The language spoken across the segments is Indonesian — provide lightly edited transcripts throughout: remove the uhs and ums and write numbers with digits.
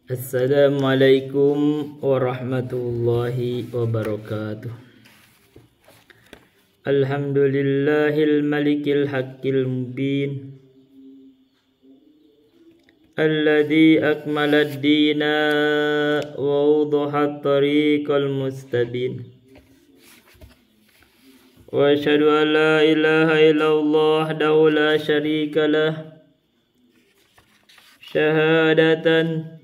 Assalamualaikum warahmatullahi wabarakatuh. Alhamdulillahil malikil haqqil mubin alladzi akmalad dina wa wadahat tariqal mustabin. Wa asyhadu an la ilaha illallah wahdahu la syarika lah syahadatan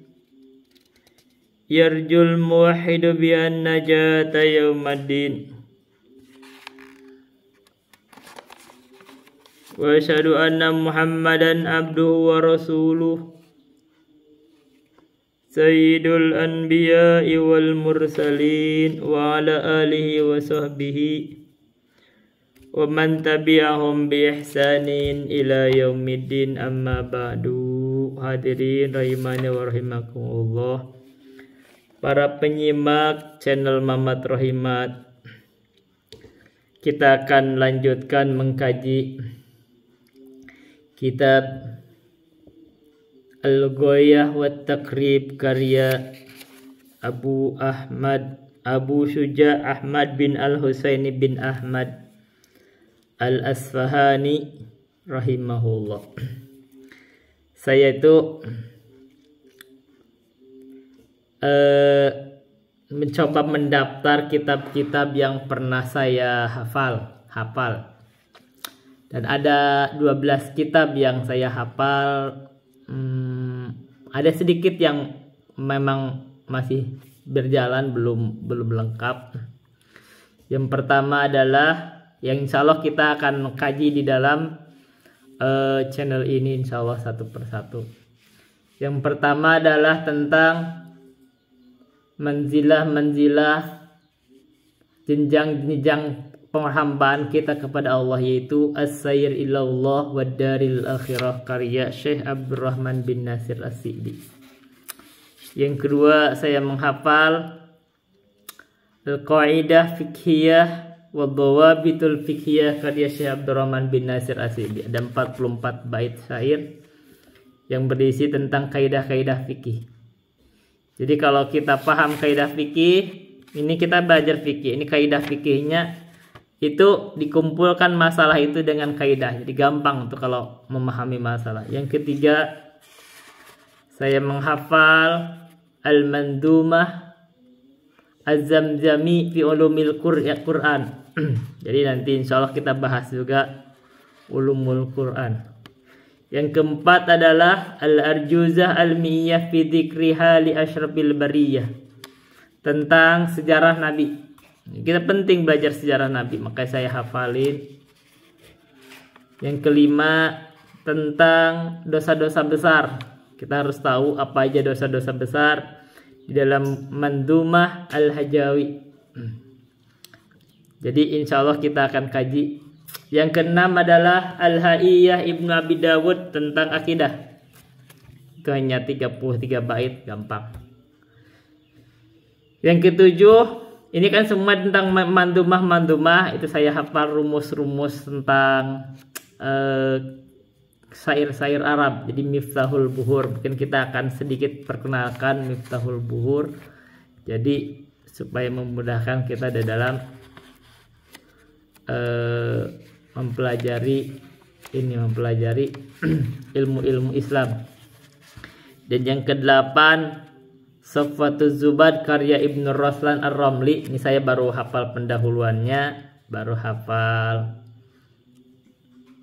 yarjul muwahhidu bi an najata yaumaddin. Wa asyhadu anna Muhammadan abduhu wa rasuluh sayyidul anbiya'i wal mursalin wa ala alihi wa sahbihi wa man tabi'ahum bi ihsanin ila yaumiddin, amma ba'du. Hadirin rahimani wa rahimakumullah, para penyimak channel Mamat Rohimat, kita akan lanjutkan mengkaji kitab Al-Ghoyah wa Taqrib karya Abu Syuja Ahmad bin Al-Husaini bin Ahmad Al-Asfahani rahimahullah. Saya itu mencoba mendaftar kitab-kitab yang pernah saya hafal. Dan ada 12 kitab yang saya hafal. Ada sedikit yang memang masih berjalan, belum lengkap. Yang pertama adalah yang insya Allah kita akan kaji di dalam channel ini insya Allah satu persatu. Yang pertama adalah tentang manzilah jenjang penghambaan kita kepada Allah, yaitu as-sayr ilallah wa daril akhirah karya Syekh Abdurrahman bin Nasir As-Sa'di. Yang kedua, saya menghafal al-qaidah fiqhiyah wa dhawabitul fiqhiyah karya Syekh Abdurrahman bin Nasir As-Sa'di. Ada 44 bait syair yang berisi tentang kaidah-kaidah fikih. Jadi kalau kita paham kaidah fikih, ini kita belajar fikih. Ini kaidah fikihnya itu dikumpulkan masalah itu dengan kaidah. Jadi gampang tuh kalau memahami masalah. Yang ketiga, saya menghafal Al-Mandumah Az-Zamzami fi Ulumil Quran. Jadi nanti insya Allah kita bahas juga Ulumul Quran. Yang keempat adalah Al-Arjuzah Al-Miyah fi Dzikriha li Asyrafil Bariyah, tentang sejarah Nabi. Kita penting belajar sejarah Nabi, makanya saya hafalin. Yang kelima, tentang dosa-dosa besar. Kita harus tahu apa aja dosa-dosa besar di dalam Mandumah Al-Hajawi. Jadi insya Allah kita akan kaji. Yang keenam adalah Al-Haiyah Ibnu Abi Dawud tentang akidah. Itu hanya 33 bait, gampang. Yang ketujuh, ini kan semua tentang mandumah. Itu saya hafal rumus-rumus tentang syair-syair Arab. Jadi Miftahul Buhur. Mungkin kita akan sedikit perkenalkan Miftahul Buhur. Jadi supaya memudahkan kita di dalam mempelajari ilmu-ilmu Islam. Dan yang kedelapan, Safwatuz Zubad karya Ibnu Raslan Ar-Ramli. Ini saya baru hafal pendahuluannya, baru hafal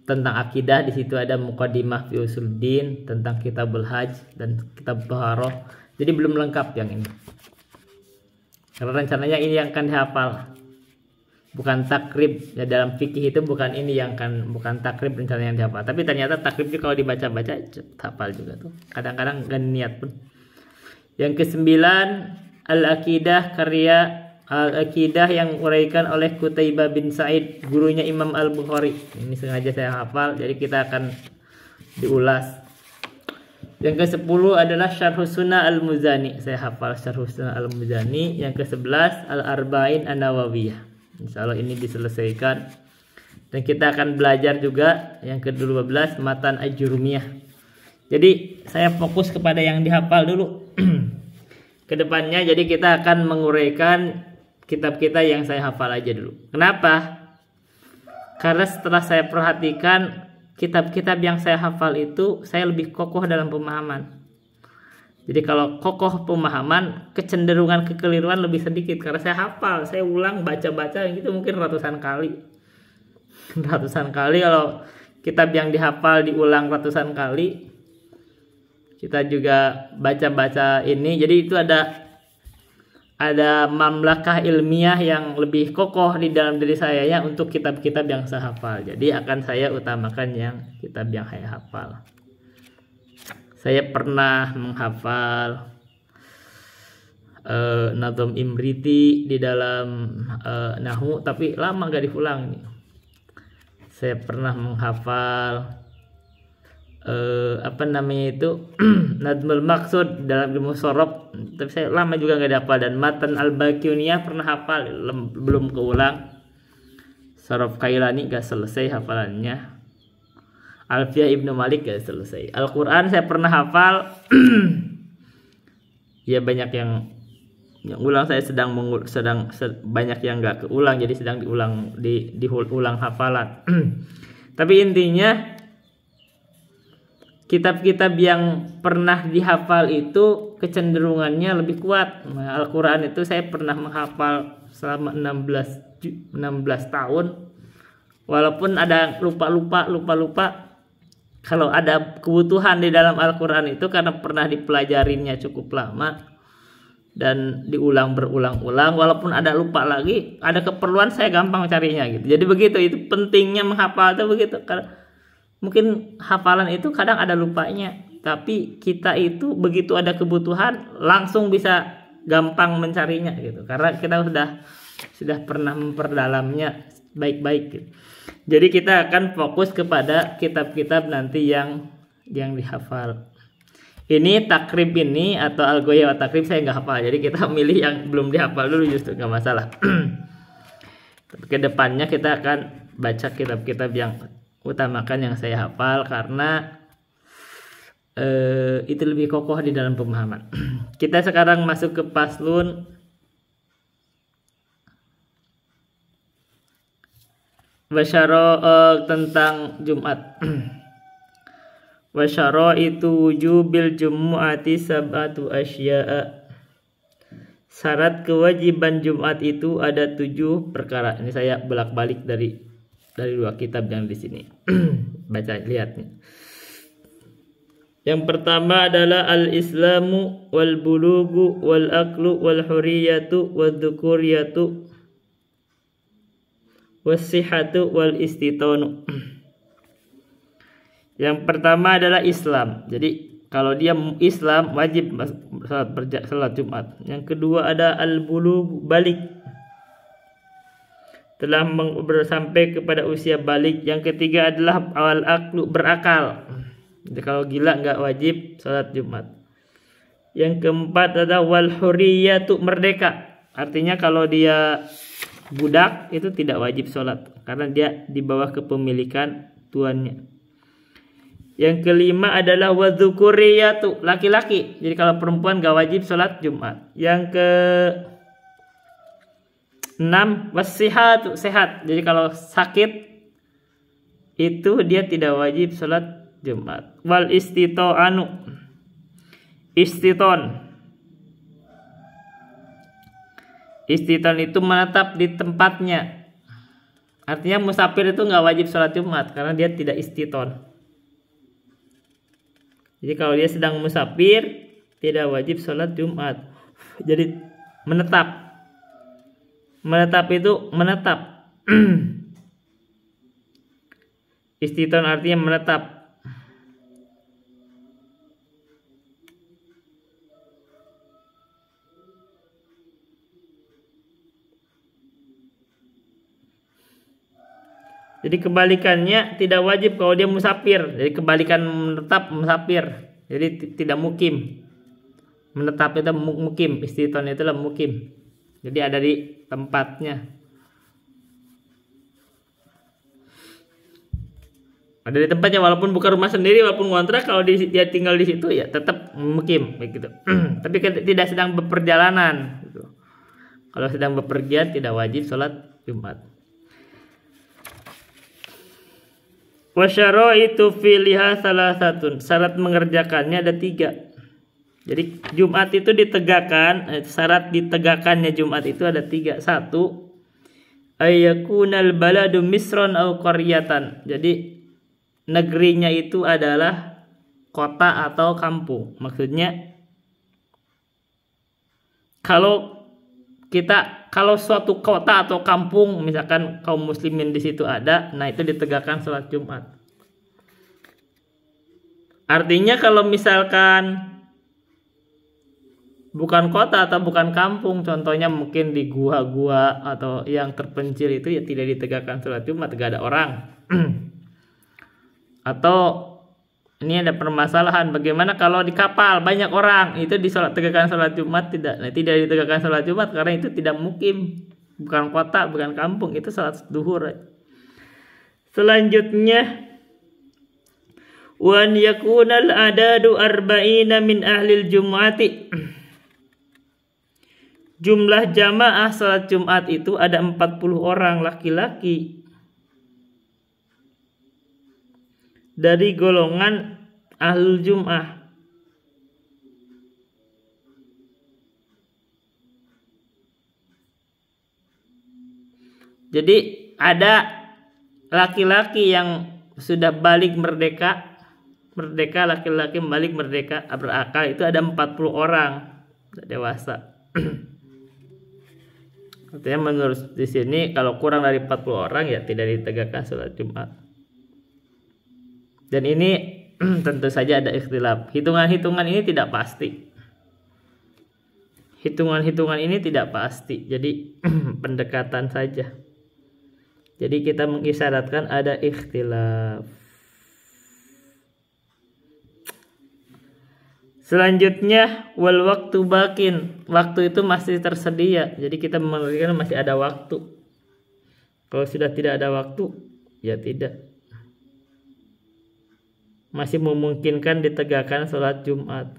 tentang akidah. Di situ ada Muqaddimah fi Usuluddin tentang Kitabul Hajj dan Kitab Thaharah. Jadi belum lengkap yang ini. Karena rencananya ini yang akan dihafal. Bukan takrib ya, dalam fikih itu bukan ini yang bukan takrib rencana yang dihafal. Tapi ternyata takrib juga kalau dibaca-baca hafal juga tuh. Kadang-kadang gak niat pun. Yang kesembilan, Al-Aqidah karya Al-Aqidah yang uraikan oleh Qutaibah bin Sa'id, gurunya Imam Al-Bukhari. Ini sengaja saya hafal, jadi kita akan diulas. Yang ke-10 adalah Syarhus Sunnah Al-Muzani. Saya hafal Syarhus Sunnah Al-Muzani. Yang ke-11 Al-Arba'in An-Nawawiyah. Insyaallah ini diselesaikan. Dan kita akan belajar juga yang ke-12 Matan Ajurumiyah. Jadi saya fokus kepada yang dihafal dulu. Kedepannya jadi kita akan menguraikan kitab kita yang saya hafal aja dulu. Kenapa? Karena setelah saya perhatikan kitab-kitab yang saya hafal itu saya lebih kokoh dalam pemahaman. Jadi kalau kokoh pemahaman, kecenderungan kekeliruan lebih sedikit karena saya hafal, saya ulang baca-baca gitu mungkin ratusan kali. Ratusan kali kalau kitab yang dihafal diulang ratusan kali. Kita juga baca-baca ini, jadi itu ada mamlakah ilmiah yang lebih kokoh di dalam diri saya ya untuk kitab-kitab yang saya hafal. Jadi akan saya utamakan yang kitab yang saya hafal. Saya pernah menghafal Nadhum Imriti di dalam Nahwu, tapi lama gak diulang nih. Saya pernah menghafal Nadmul Maqsud dalam ilmu sorof, tapi saya lama juga nggak dihafal. Dan Matan Al-Baquniyah pernah hafal, belum keulang. Sorof Kailani gak selesai hafalannya. Alfiyah Ibnu Malik gak selesai. Al-Quran saya pernah hafal. Ya banyak yang ulang, saya sedang banyak yang nggak keulang, jadi sedang diulang hafalan. Tapi intinya kitab-kitab yang pernah dihafal itu kecenderungannya lebih kuat. Nah, Al-Quran itu saya pernah menghafal selama 16 tahun. Walaupun ada lupa. Kalau ada kebutuhan di dalam Al-Quran itu karena pernah dipelajarinya cukup lama dan diulang berulang-ulang, walaupun ada lupa lagi, ada keperluan saya gampang carinya gitu. Jadi begitu, itu pentingnya menghafal itu begitu. Karena mungkin hafalan itu kadang ada lupanya, tapi kita itu begitu ada kebutuhan langsung bisa gampang mencarinya gitu, karena kita sudah pernah memperdalamnya baik-baik gitu. Jadi kita akan fokus kepada kitab-kitab nanti yang dihafal. Ini takrib ini atau Al-Ghoyah wa Takrib saya nggak hafal, jadi kita milih yang belum dihafal dulu, justru nggak masalah. Kedepannya kita akan baca kitab-kitab yang utamakan yang saya hafal karena itu lebih kokoh di dalam pemahaman. Kita sekarang masuk ke Faslun Wasyara tentang Jumat. Wasyara itu wujubil jumu'ati sab'atu asya'a. Syarat kewajiban Jumat itu ada 7 perkara. Ini saya bolak-balik dari 2 kitab yang di sini. Baca, lihat nih. Yang pertama adalah al-islamu wal bulugu wal aklu wal huriyatu wal dhukuriyatu was-sihhatu wal istitanu. Yang pertama adalah Islam. Jadi kalau dia Islam wajib salat Jumat. Yang kedua ada al-bulugh, balik, telah sampai kepada usia balik. Yang ketiga adalah al-aqlu, berakal. Jadi kalau gila nggak wajib salat Jumat. Yang keempat adalah wal huriyatu, merdeka. Artinya kalau dia budak itu tidak wajib sholat karena dia di bawah kepemilikan tuannya. Yang kelima adalah wadzukuriyatu, laki-laki. Jadi kalau perempuan gak wajib sholat Jumat. Yang ke 6 wasihatu, sehat. Jadi kalau sakit itu dia tidak wajib sholat Jumat. Wal istito'anu, istiton. Istiton itu menetap di tempatnya. Artinya musafir itu nggak wajib sholat Jumat karena dia tidak istiton. Jadi kalau dia sedang musafir tidak wajib sholat Jumat. Jadi menetap. Menetap itu menetap. Istiton artinya menetap. Jadi kebalikannya tidak wajib kalau dia musafir. Jadi kebalikan menetap musafir. Jadi tidak mukim. Menetap itu mukim. Istiton itu mukim. Jadi ada di tempatnya. Ada di tempatnya walaupun bukan rumah sendiri, walaupun ngontrak, kalau dia tinggal di situ ya tetap mukim begitu. Tapi tidak sedang beperjalanan gitu. Kalau sedang bepergian tidak wajib sholat Jumat. Wa syaraitu filiha salasatun. Syarat mengerjakannya ada 3. Jadi Jumat itu ditegakkan, syarat ditegakkannya Jumat itu ada 3. 1, ayyakunal baladu misron au qaryatan. Jadi negerinya itu adalah kota atau kampung. Maksudnya kalau suatu kota atau kampung, misalkan kaum muslimin di situ ada, nah itu ditegakkan sholat Jumat. Artinya kalau misalkan bukan kota atau bukan kampung, contohnya mungkin di gua-gua atau yang terpencil itu ya tidak ditegakkan sholat Jumat, gak ada orang. Atau ini ada permasalahan, bagaimana kalau di kapal banyak orang, itu tegakkan sholat Jumat tidak? Nah, tidak ditegakkan sholat Jumat karena itu tidak mukim, bukan kota, bukan kampung, itu sholat duhur. Selanjutnya, wan yakunal adadu arba'ina min ahlil jum'ati. Jumlah jamaah sholat Jumat itu ada 40 orang laki-laki dari golongan ahlul jum'ah. Jadi ada laki-laki yang sudah balik merdeka, laki-laki balik merdeka berakal itu ada 40 orang dewasa. Artinya menurut di sini kalau kurang dari 40 orang ya tidak ditegakkan sholat Jumat. Dan ini tentu saja ada ikhtilaf. Hitungan-hitungan ini tidak pasti. Hitungan-hitungan ini tidak pasti. Jadi pendekatan saja. Jadi kita mengisyaratkan ada ikhtilaf. Selanjutnya wal waktu bakin. Waktu itu masih tersedia. Jadi kita mengertikan masih ada waktu. Kalau sudah tidak ada waktu, ya tidak. Masih memungkinkan ditegakkan sholat Jumat.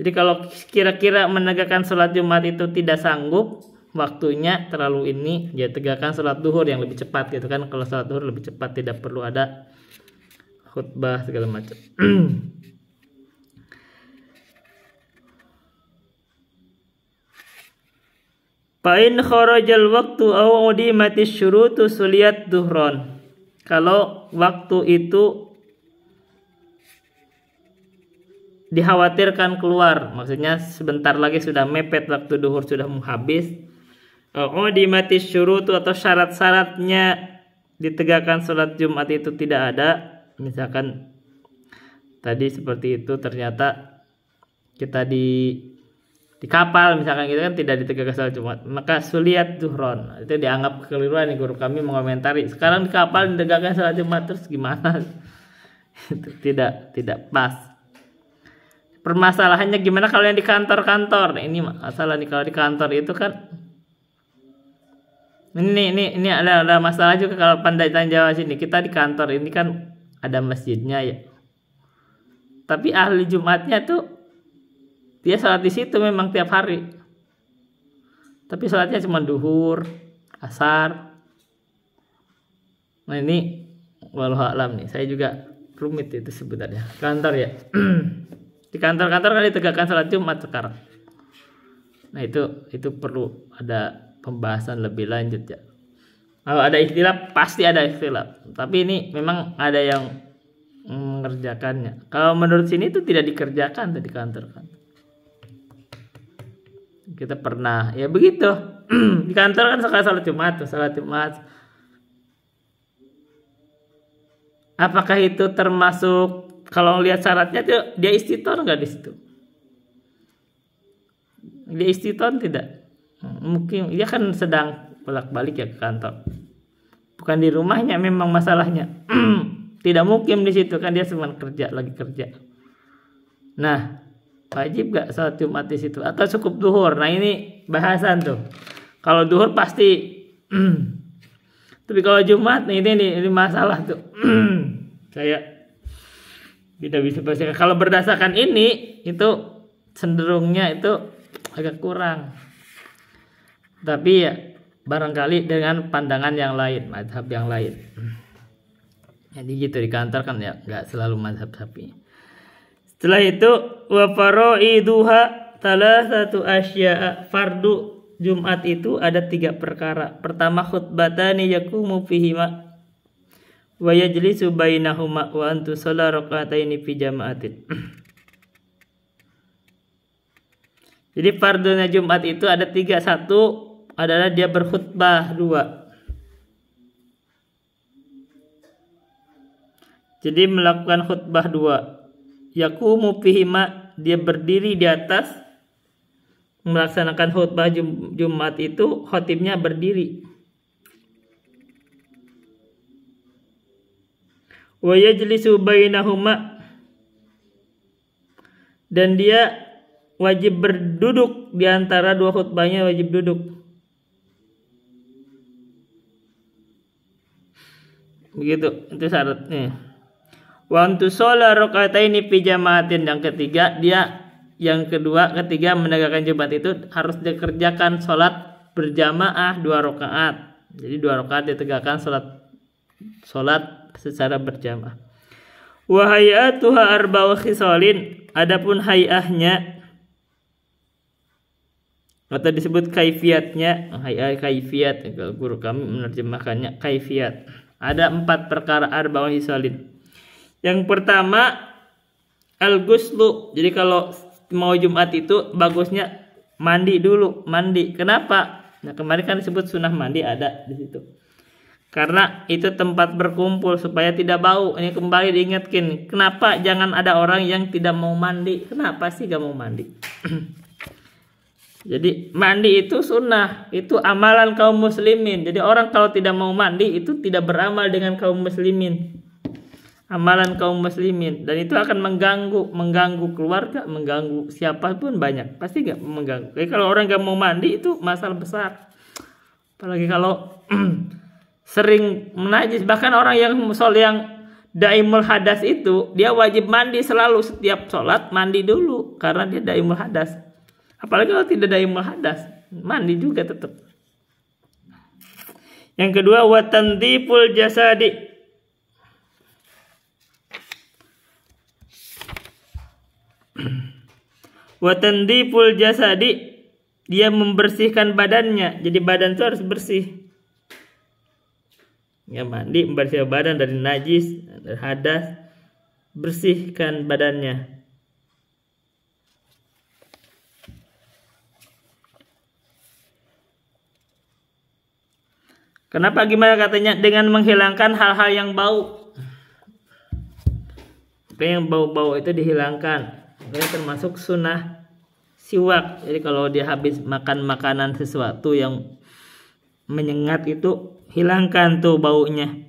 Jadi kalau kira-kira menegakkan sholat Jumat itu tidak sanggup, waktunya terlalu ini, ya tegakkan sholat duhur yang lebih cepat gitu kan. Kalau sholat duhur lebih cepat, tidak perlu ada khutbah segala macam. Fa'in kharajal waktu aw udimatis syurutu suliyat duhron. Kalau waktu itu dikhawatirkan keluar, maksudnya sebentar lagi sudah mepet waktu duhur sudah mau habis, udimatis syurutu atau syarat-syaratnya ditegakkan sholat Jumat itu tidak ada, misalkan tadi seperti itu ternyata kita di kapal misalkan gitu kan tidak ditegakkan sholat Jumat, maka suliyat duhron itu dianggap kekeliruan. Guru kami mengomentari sekarang di kapal ditegakkan sholat Jumat terus gimana? Itu tidak pas. Permasalahannya gimana kalau yang di kantor-kantor? Ini masalah nih, kalau di kantor itu kan ini ada masalah juga kalau Pandaitan Jawa sini. Kita di kantor ini kan ada masjidnya ya, tapi ahli Jumatnya tuh dia sholat di situ memang tiap hari, tapi sholatnya cuma duhur, asar. Nah ini wallahu a'lam nih, saya juga rumit itu sebenarnya kantor ya. Di kantor-kantor kan ditegakkan sholat Jumat sekarang. Nah itu perlu ada pembahasan lebih lanjut ya. Kalau ada ikhtilaf pasti ada ikhtilaf, tapi ini memang ada yang mengerjakannya. Kalau menurut sini itu tidak dikerjakan di kantor kan. Kita pernah ya begitu. Di kantor kan sekarang sholat Jumat. Apakah itu termasuk, kalau lihat syaratnya tuh dia istiton nggak di situ? Dia istiton tidak? Mungkin dia kan sedang bolak-balik ya ke kantor. Bukan di rumahnya memang masalahnya. Tidak mungkin di situ kan dia cuma lagi kerja. Nah, wajib gak sholat Jumat di situ? Atau cukup duhur? Nah ini bahasan tuh. Kalau duhur pasti. Tapi kalau Jumat ini masalah tuh. Saya tidak bisa pastikan. Kalau berdasarkan ini itu cenderungnya itu agak kurang. Tapi ya barangkali dengan pandangan yang lain, mazhab yang lain. Jadi gitu di kantor kan ya nggak selalu mazhab Syafi'i. Setelah itu wa faraiduha thalathatu asya'a. Fardu Jumat itu ada 3 perkara. Pertama khutbatani yakumu fihima wa yajlisu bainahuma wa antu sholat raka'ataini fi jama'atin. Jadi fardunya Jumat itu ada 3. 1 adalah dia berkhutbah. 2. Jadi melakukan khutbah 2. Yakumu fihima, dia berdiri di atas melaksanakan khutbah Jumat itu, khatibnya berdiri. Wa yajlisu bainahuma, dan dia wajib berduduk di antara 2 khutbahnya, wajib duduk. Begitu, itu syaratnya. Wa antu sholat raka'ataini fi jama'atin. Yang ketiga menegakkan Jumat itu harus dikerjakan sholat berjamaah 2 rakaat. Jadi 2 rakaat ditegakkan sholat secara berjamaah. Wa hayatuha arba'u khisalin. Adapun hayahnya atau disebut kaifiatnya, kaifiyat, guru kami menerjemahkannya kaifiyat. Ada 4 perkara arba'u khisalin. Yang pertama al-ghuslu. Jadi kalau mau Jumat itu bagusnya mandi dulu, mandi. Kenapa? Nah, kemarin kan disebut sunnah mandi ada di situ. Karena itu tempat berkumpul supaya tidak bau. Ini kembali diingatkan. Kenapa jangan ada orang yang tidak mau mandi? Kenapa sih gak mau mandi? Jadi mandi itu sunnah, itu amalan kaum muslimin. Jadi orang kalau tidak mau mandi itu tidak beramal dengan kaum muslimin. Amalan kaum muslimin, dan itu akan mengganggu keluarga, mengganggu siapapun, banyak pasti gak mengganggu. Jadi kalau orang gak mau mandi itu masalah besar, apalagi kalau sering menajis. Bahkan orang yang daimul hadas itu dia wajib mandi selalu, setiap sholat mandi dulu karena dia daimul hadas. Apalagi kalau tidak daimul hadas, mandi juga tetap. Yang kedua wa tandhiful jasadi. Wa tandhiful jasadi, dia membersihkan badannya. Jadi badan itu harus bersih. Ya, mandi membersihkan badan dari najis, dari hadas, bersihkan badannya. Kenapa, gimana katanya? Dengan menghilangkan hal-hal yang bau. Yang bau-bau itu dihilangkan. Ini termasuk sunnah siwak. Jadi kalau dia habis makan makanan sesuatu yang menyengat itu, hilangkan tuh baunya.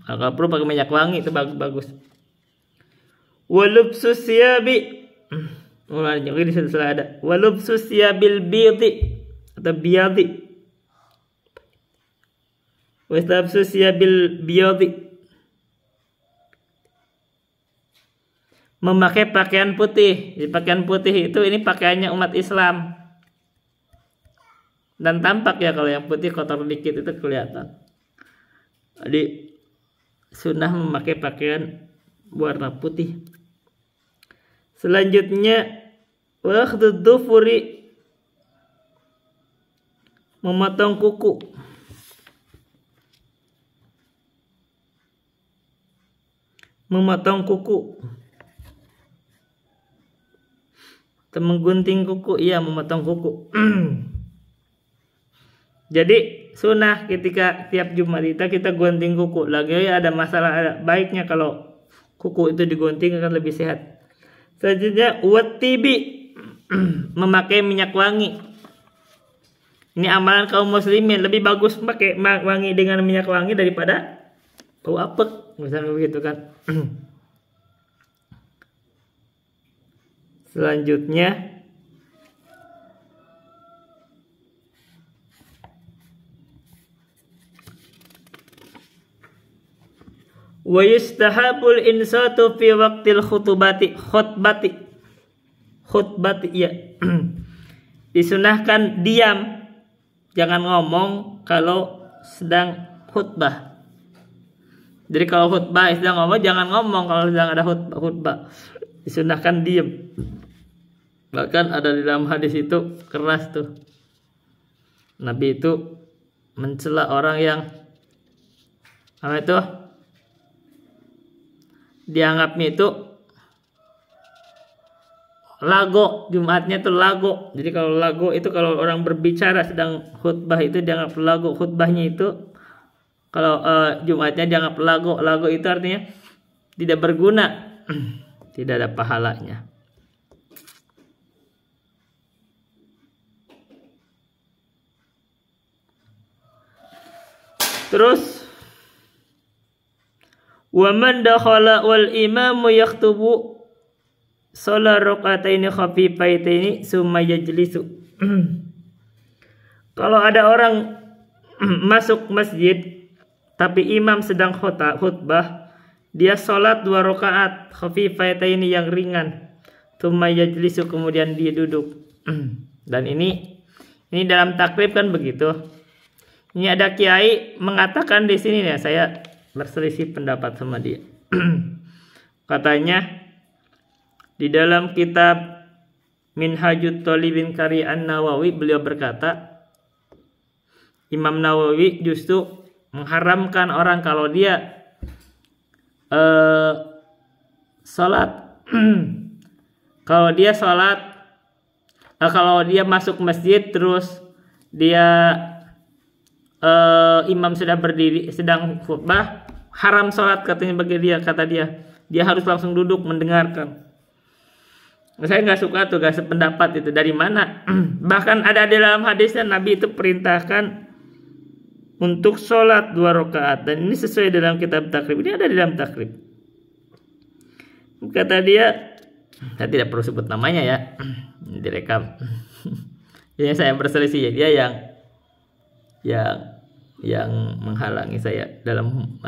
Kalau perlu pakai minyak wangi itu bagus. Walubsus siyabi. Mulai juga di situ ada. Walubsus siyabil biyadi atau biyadi. Walubsus siyabil biyadi. Memakai pakaian putih. Jadi pakaian putih itu ini pakaiannya umat Islam. Dan tampak ya kalau yang putih kotor dikit itu kelihatan. Jadi sunnah memakai pakaian warna putih. Selanjutnya wakhdud dhufuri, memotong kuku. Memotong kuku. Atau menggunting kuku, iya memotong kuku. Jadi sunnah ketika tiap Jumat kita gunting kuku. Lagi ada masalah, ada baiknya kalau kuku itu digunting akan lebih sehat. Selanjutnya wattibi, memakai minyak wangi. Ini amalan kaum muslimin, lebih bagus pakai wangi dengan minyak wangi daripada bau apek misalnya begitu kan. Selanjutnya wa yustahabul insatu fi waqtil khutbati ya. Disunahkan diam, jangan ngomong kalau sedang khutbah. Jadi kalau khutbah sedang ngomong, jangan ngomong kalau sedang ada khutbah. Disunahkan diam. Bahkan ada di dalam hadis itu keras tuh. Nabi itu mencela orang yang apa itu? Dianggapnya itu lago, Jumatnya itu lago. Jadi kalau lago itu kalau orang berbicara sedang khutbah itu dianggap lago. Khutbahnya itu kalau Jumatnya dianggap lago. Lago itu artinya tidak berguna, tidak ada pahalanya. Terus wa man dakhala wal imamu yaktubu sholat rakaataini khafifaitaini summa yajlisu. Kalau ada orang masuk masjid tapi imam sedang khutbah, dia sholat 2 rakaat khafifaitaini yang ringan, summa yajlisu, kemudian dia duduk. Dan ini dalam takrib kan begitu. Ini ada kiai mengatakan di sini ya, saya berselisih pendapat sama dia. Katanya di dalam kitab Minhajut Thalibin karya An-Nawawi, beliau berkata, Imam Nawawi justru mengharamkan orang kalau dia sholat kalau dia masuk masjid terus dia imam sudah berdiri sedang khutbah, haram sholat katanya bagi dia. Kata dia harus langsung duduk mendengarkan. Saya nggak suka tuh, gak sependapat itu. Dari mana? Bahkan ada di dalam hadisnya Nabi itu perintahkan untuk sholat 2 rakaat, dan ini sesuai dalam kitab takrib. Ini ada di dalam takrib. Kata dia, saya tidak perlu sebut namanya ya, direkam. Jadi saya berselisih ya, dia yang menghalangi saya dalam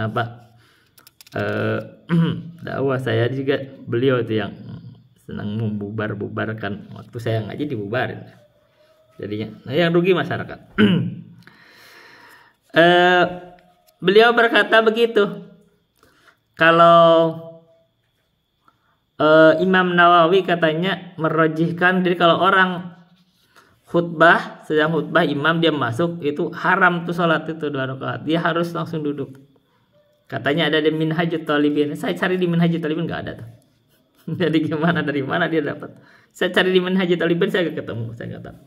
dakwah saya juga. Beliau itu yang senang membubarkan waktu saya ngaji, dibubarin jadinya. Yang rugi masyarakat. Beliau berkata begitu. Kalau Imam Nawawi katanya merajihkan, jadi kalau orang sedang khutbah imam dia masuk, itu haram tuh sholat itu 2 rakaat. Dia harus langsung duduk. Katanya ada di Minhajut Thalibin. Saya cari di Minhajut Thalibin nggak ada tuh. Jadi gimana, dari mana dia dapat? Saya cari di Minhajut Thalibin, saya nggak ketemu, saya nggak tahu.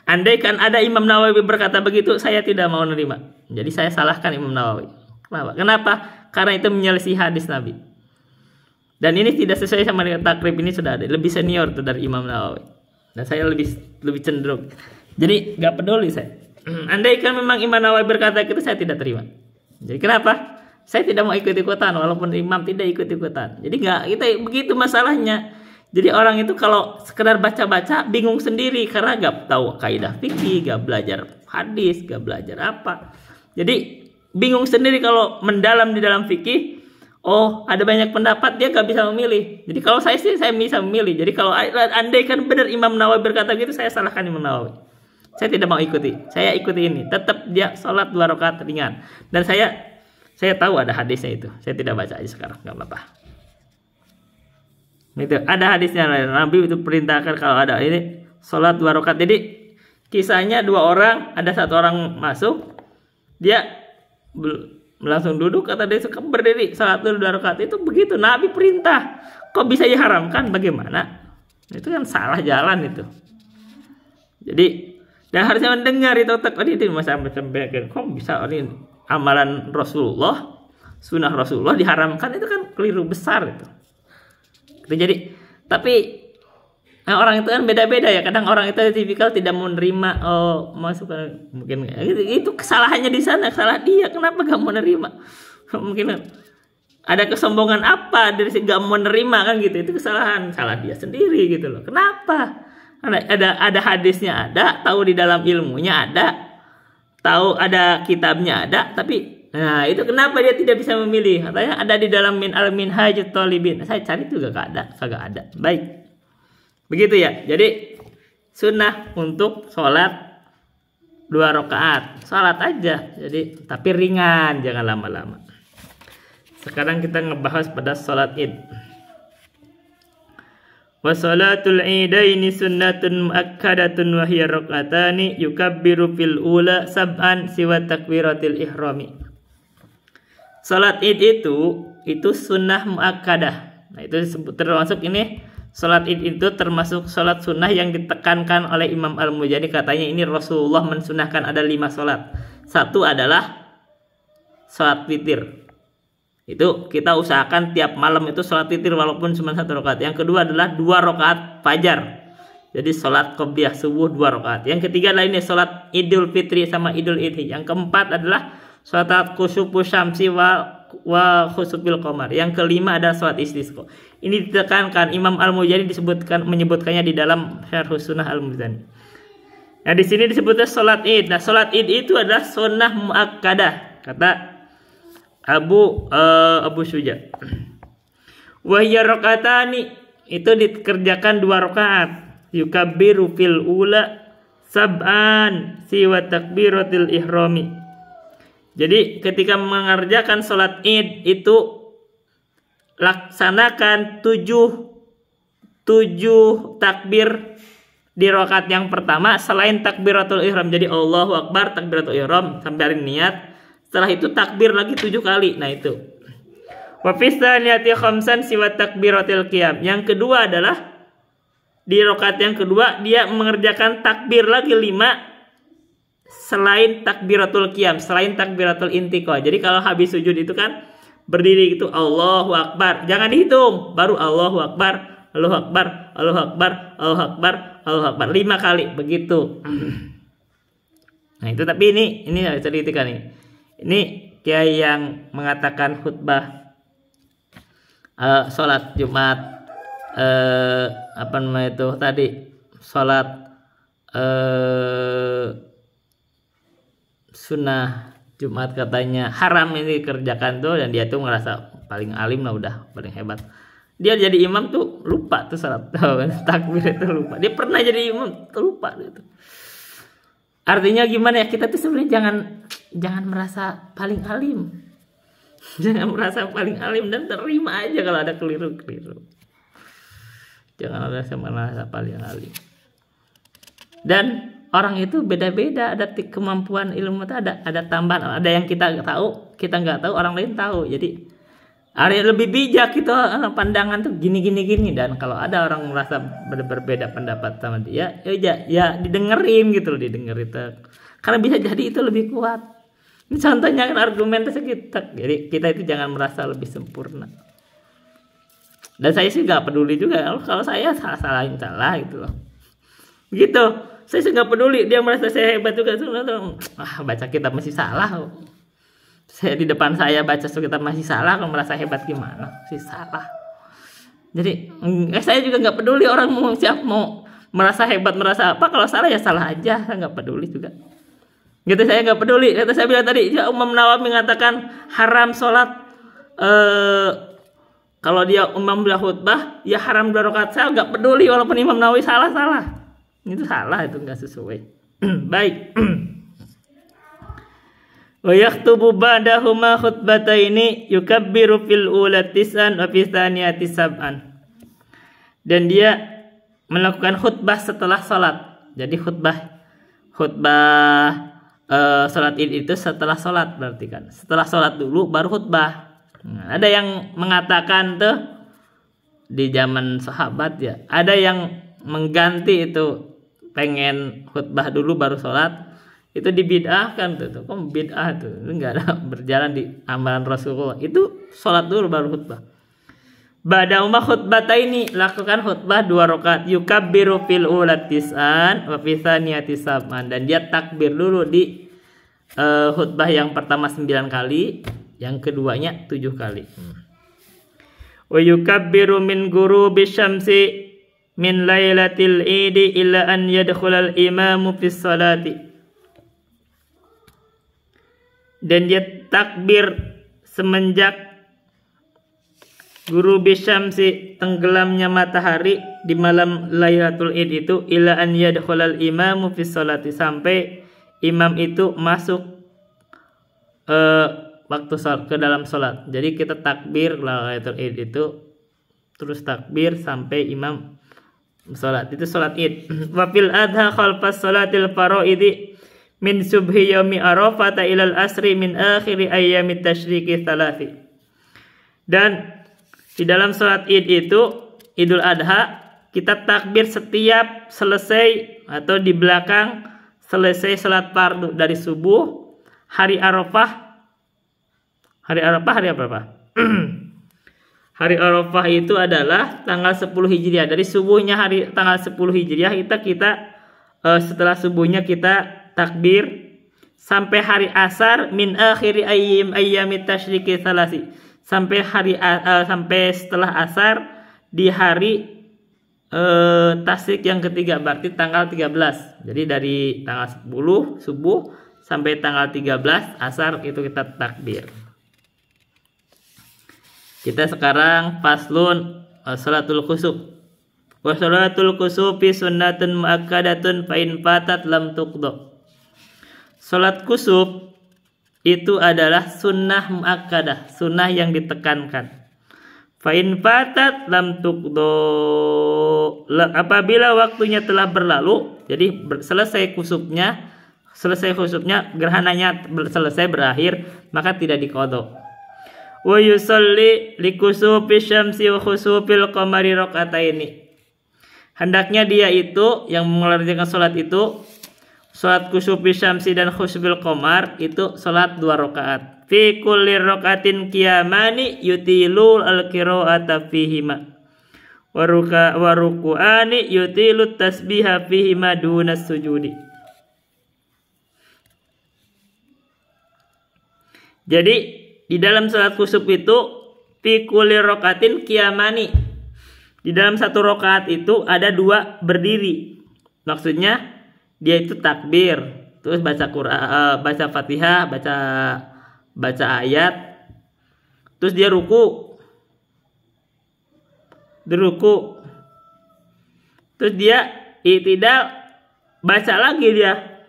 Andai kan ada Imam Nawawi berkata begitu, saya tidak mau nerima. Jadi saya salahkan Imam Nawawi. Kenapa? Karena itu menyelisih hadis Nabi. Dan ini tidak sesuai sama dengan takrib. Ini sudah ada lebih senior tuh dari Imam Nawawi. Dan saya lebih cenderung. Jadi nggak peduli saya. Andai kan memang Imam Nawawi berkata gitu, saya tidak terima. Jadi kenapa? Saya tidak mau ikut-ikutan walaupun imam tidak ikut-ikutan. Jadi nggak, kita begitu masalahnya. Jadi orang itu kalau sekedar baca-baca bingung sendiri karena nggak tahu kaidah fikih, nggak belajar hadis, nggak belajar apa. Jadi bingung sendiri kalau mendalam di dalam fikih. Oh, ada banyak pendapat, dia gak bisa memilih. Jadi kalau saya sih, saya bisa memilih. Jadi kalau andai kan benar Imam Nawawi berkata gitu, saya salahkan Imam Nawawi. Saya tidak mau ikuti. Saya ikuti ini. Tetap dia sholat 2 rakaat ringan. Dan saya tahu ada hadisnya itu. Saya tidak baca aja sekarang, gak apa-apa. Itu ada hadisnya. Nabi itu perintahkan kalau ada ini sholat 2 rakaat. Jadi kisahnya 2 orang, ada 1 orang masuk, dia langsung duduk, kata dia berdiri salat 2 rakaat. Itu begitu Nabi perintah, kok bisa diharamkan? Bagaimana? Itu kan salah jalan itu. Jadi dan harusnya mendengar itu tadi itu macam-macam. Kok bisa ini amalan Rasulullah, sunnah Rasulullah diharamkan? Itu kan keliru besar itu. Jadi tapi orang itu kan beda-beda ya. Kadang orang itu tipikal tidak mau menerima, masuk mungkin itu kesalahannya di sana, salah dia. Kenapa gak mau menerima? Mungkin ada kesombongan apa dari si gak mau menerima kan gitu. Itu kesalahan, salah dia sendiri gitu loh. Kenapa? Ada hadisnya ada, tahu di dalam ilmunya ada, tahu ada kitabnya ada, tapi nah itu kenapa dia tidak bisa memilih? Katanya ada di dalam Minhajut Thalibin. Saya cari juga kagak ada. Baik. Begitu ya. Jadi sunnah untuk sholat 2 rakaat, sholat aja. Jadi tapi ringan, jangan lama-lama. Sekarang kita ngebahas pada sholat Id. Wa sholatul idaini sunnatun muakkadatun wa hiya rak'atani yukabbiru fil ula sab'an siwa takbiratil ihrami. Sholat Id itu sunnah muakkadah. Nah, itu disebut termasuk ini. Salat Id itu termasuk salat sunnah yang ditekankan oleh Imam Al-Muzani. Katanya ini Rasulullah mensunahkan ada 5 salat. Satu adalah salat witir. Itu kita usahakan tiap malam itu salat witir walaupun cuma 1 rakaat. Yang kedua adalah 2 rakaat fajar. Jadi salat qobliyah subuh 2 rakaat. Yang ketiga adalah ini salat Idul Fitri sama Idul Adha. Yang keempat adalah salat khusufus syamsi wa khusufil qamar. Yang kelima adalah salat istisqa. Ini ditekankan Imam Al-Muzani menyebutkannya di dalam Syarh Sunnah Al-Muzani. Nah, di sini disebutnya salat Id. Nah, salat Id itu adalah sunnah muakkadah, kata Abu Syuja. Wa hiya rak'atani, itu dikerjakan 2 rakaat. Yukabbiru fil ula sab'an siwa takbiratil ihrami. Jadi ketika mengerjakan salat Id itu laksanakan 7 takbir di rakaat yang pertama selain takbiratul ihram. Jadi Allahu Akbar, takbiratul ihram sampai hari niat. Setelah itu takbir lagi 7 kali. Nah itu. Wa fi tsaniyati khamsan siwa takbiratil qiyam. Yang kedua adalah di rakaat yang kedua dia mengerjakan takbir lagi 5 selain takbiratul qiyam, selain takbiratul intiqal. Jadi kalau habis sujud itu kan berdiri itu Allahu Akbar, jangan dihitung, baru Allahu Akbar, Allahu Akbar, Allahu Akbar, Allahu Akbar, Allahu Akbar 5 kali begitu. Nah itu tapi ini ceritakan nih. Ini kiai yang mengatakan khutbah sholat Jumat apa namanya itu tadi sholat sunnah Jumat katanya haram ini dikerjakan tuh, dan dia tuh ngerasa paling alim lah, udah paling hebat. Dia jadi imam tuh lupa tuh salat takbir itu lupa. Dia pernah jadi imam tuh lupa gitu. Artinya gimana ya, kita tuh sebenarnya jangan merasa paling alim. Jangan merasa paling alim dan terima aja kalau ada keliru-keliru. Jangan merasa paling alim. Dan orang itu beda-beda, ada kemampuan ilmu itu ada tambahan, ada yang kita tahu, kita nggak tahu, orang lain tahu. Jadi ada yang lebih bijak gitu, pandangan tuh gini. Dan kalau ada orang merasa berbeda pendapat sama dia, ya didengerin gitu loh, didengar itu. Karena bisa jadi itu lebih kuat. Ini contohnya kan argumentasi kita. Jadi kita itu jangan merasa lebih sempurna. Dan saya sih nggak peduli juga kalau saya salah gitu loh. Begitu. Saya sih nggak peduli, dia merasa saya hebat juga. Baca kitab masih salah. Saya di depan saya baca kitab masih salah, kalau merasa hebat gimana? Masih salah. Jadi saya juga nggak peduli orang mau merasa hebat, merasa apa. Kalau salah ya salah aja, saya nggak peduli juga. Gitu, saya nggak peduli. Kata saya bilang tadi, Imam Nawawi mengatakan haram sholat. Kalau dia imam bilang khutbah, ya haram 2 rakaat. Saya nggak peduli walaupun Imam Nawawi salah. Itu salah, itu nggak sesuai. Baik. Wa yaktubu ba'dahuma khutbataini yukabbiru fil ula 9 wa fi tsaniyati 7. Dan dia melakukan khutbah setelah salat. Jadi khutbah salat Id itu setelah salat, berarti kan. Setelah salat dulu baru khutbah. Nah, ada yang mengatakan tuh di zaman sahabat ya, ada yang mengganti itu, pengen khutbah dulu baru sholat, itu dibid'ahkan tuh. Kok bid'ah tuh? Enggak ada berjalan di amalan Rasulullah. Itu sholat dulu baru khutbah. Ba'da khutbataini, lakukan khutbah 2 rakaat. Yukabbiru fil ula 9 wa fi tsaniyati 7. Dan dia takbir dulu di khutbah yang pertama 9 kali, Yang keduanya 7 kali. Wa yukabbiru min ghurubi syamsi min lailatil idi illa an yadkhulal imamu fis salati. Dan dia takbir semenjak ghurubi syamsi, tenggelamnya matahari di malam Lailatul Id itu, illa an yadkhulal imamu fis salati, sampai imam itu masuk waktu ke dalam sholat. Jadi kita takbir Lailatul Id itu terus takbir sampai imam sholat, itu sholat id. Wa fil adha khalfas sholatil faraidi min subhi yaumi arafata ilal asri min akhiri ayyamit tasyriki thalathi. Dan di dalam sholat id itu, Idul Adha, kita takbir setiap selesai atau di belakang selesai sholat fardu dari subuh. Hari Arafah, hari apa? Hari Arafah itu adalah tanggal 10 Hijriah. Dari subuhnya hari tanggal 10 Hijriah kita setelah subuhnya kita takbir sampai hari asar min akhiri ayyamit tasyriki thalasi, sampai sampai setelah asar di hari tasyrik yang ketiga, berarti tanggal 13. Jadi dari tanggal 10 subuh sampai tanggal 13 asar itu kita takbir. Kita sekarang faslun salatul khusuf. Wa salatul khusufi sunnatun muakkadatun fa in fatat lam tuqda. Salat khusuf itu adalah sunnah muakkadah, sunnah yang ditekankan. Fa in fatat lam tuqda. Apabila waktunya telah berlalu, jadi selesai khusufnya, gerhananya selesai berakhir, maka tidak diqadha. Wa yusalli likusufi syamsi wa khusufil qamari rakaataini. Hendaknya dia itu yang mengerjakan salat itu, salat kusufi syamsi dan khusufil qamar itu salat 2 rakaat. Fi kulli rakaatin qiyamani yutilu al-qira'ata fihima. Wa ruku'ani yutilu tasbiha fihima duna sujudi. Jadi di dalam salat khusuf itu fi kulli rakaatin qiyamani. Di dalam 1 rakaat itu ada 2 berdiri. Maksudnya dia itu takbir, terus baca Quran, baca Fatihah, baca ayat, terus dia ruku. Terus dia i'tidal, baca lagi dia.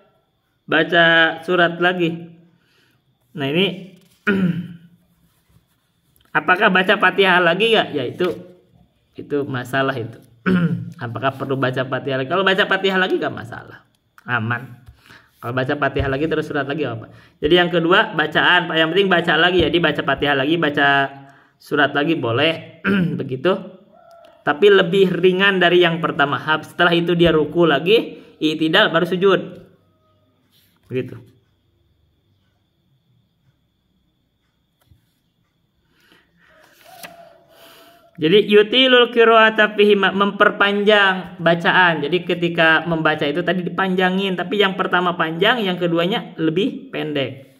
Baca surat lagi. Nah, ini apakah baca Fatihah lagi ya? Ya itu masalah itu. Apakah perlu baca Fatihah lagi? Kalau baca Fatihah lagi gak masalah, aman. Kalau baca Fatihah lagi terus surat lagi apa? Jadi yang kedua bacaan, yang penting baca lagi. Jadi baca Fatihah lagi, baca surat lagi boleh begitu. Tapi lebih ringan dari yang pertama. Setelah itu dia ruku lagi, i'tidal, baru sujud. Begitu. Jadi yutilul qira'ata fihi, memperpanjang bacaan. Jadi ketika membaca itu tadi dipanjangin, tapi yang pertama panjang, yang keduanya lebih pendek.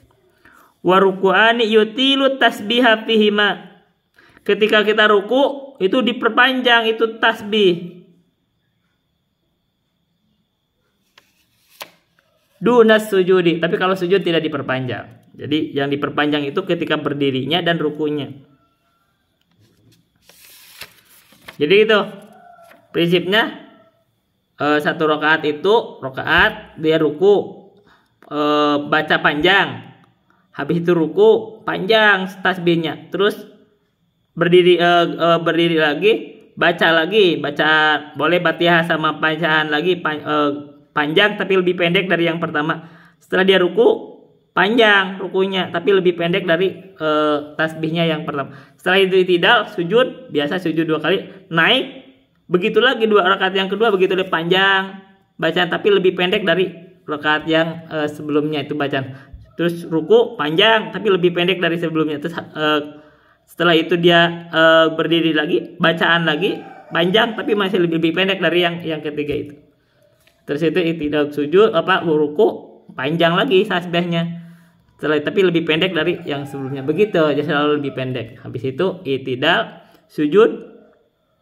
Wa ruku'ani yutilu tasbiha fihi. Ketika kita ruku itu diperpanjang itu tasbih. Dunas sujudi, tapi kalau sujud tidak diperpanjang. Jadi yang diperpanjang itu ketika berdirinya dan rukunya. Jadi itu prinsipnya, 1 rakaat itu dia ruku, baca panjang, habis itu ruku panjang tasbihnya, terus berdiri lagi, baca boleh Fatihah sama bacaan lagi panjang tapi lebih pendek dari yang pertama. Setelah dia ruku panjang rukunya tapi lebih pendek dari tasbihnya yang pertama. Setelah itu i'tidal, sujud, biasa sujud 2 kali, naik, begitu lagi 2 rakaat yang kedua begitu lebih panjang bacaan tapi lebih pendek dari rakaat yang sebelumnya itu bacaan. Terus ruku panjang tapi lebih pendek dari sebelumnya. Terus setelah itu dia berdiri lagi, bacaan lagi panjang tapi masih lebih pendek dari yang ketiga itu. Terus itu i'tidal, sujud ruku panjang lagi tasbihnya. Setelah tapi lebih pendek dari yang sebelumnya. Begitu aja, selalu lebih pendek. Habis itu i'tidal, sujud,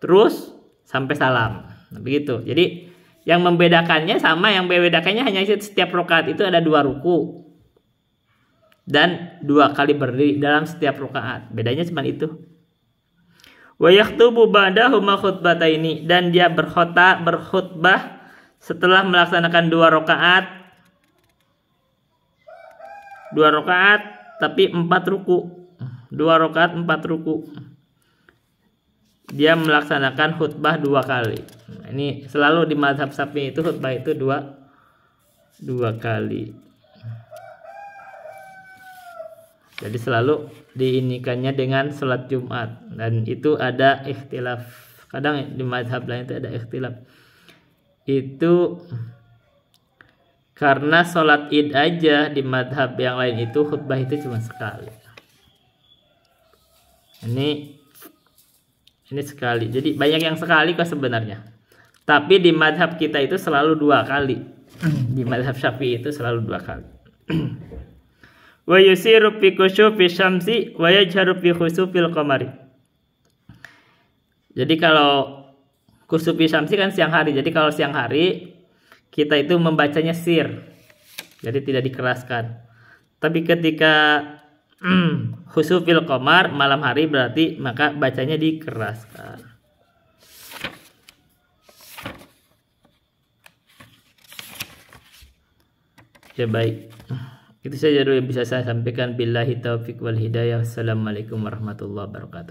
terus sampai salam. Nah, begitu. Jadi yang membedakannya hanya setiap rakaat itu ada 2 ruku dan 2 kali berdiri dalam setiap rakaat. Bedanya cuma itu. Wa yaktubu ba'dahuma khutbataini, dan dia berkhutbah setelah melaksanakan 2 rakaat. 2 rakaat tapi 4 ruku. 2 rakaat 4 ruku. Dia melaksanakan khutbah 2 kali. Nah, ini selalu di mazhab Syafi'i itu khutbah itu 2 kali. Jadi selalu diinikannya dengan sholat Jumat, dan itu ada ikhtilaf. Kadang di mazhab lain itu ada ikhtilaf. Itu karena sholat Id aja di mazhab yang lain itu khutbah itu cuma sekali. Ini sekali. Jadi banyak yang sekali kok sebenarnya. Tapi di mazhab kita itu selalu 2 kali. Di mazhab Syafi'i itu selalu 2 kali. Wa yusiru fi kusufi syamsi wa yajharu fi khusufil qamari. Jadi kalau kusufi syamsi kan siang hari. Jadi kalau siang hari kita itu membacanya sir. Jadi tidak dikeraskan. Tapi ketika khusufil qamar malam hari berarti maka bacanya dikeraskan. Ya baik. Itu saja dulu yang bisa saya sampaikan. Billahi taufiq wal hidayah. Assalamualaikum warahmatullahi wabarakatuh.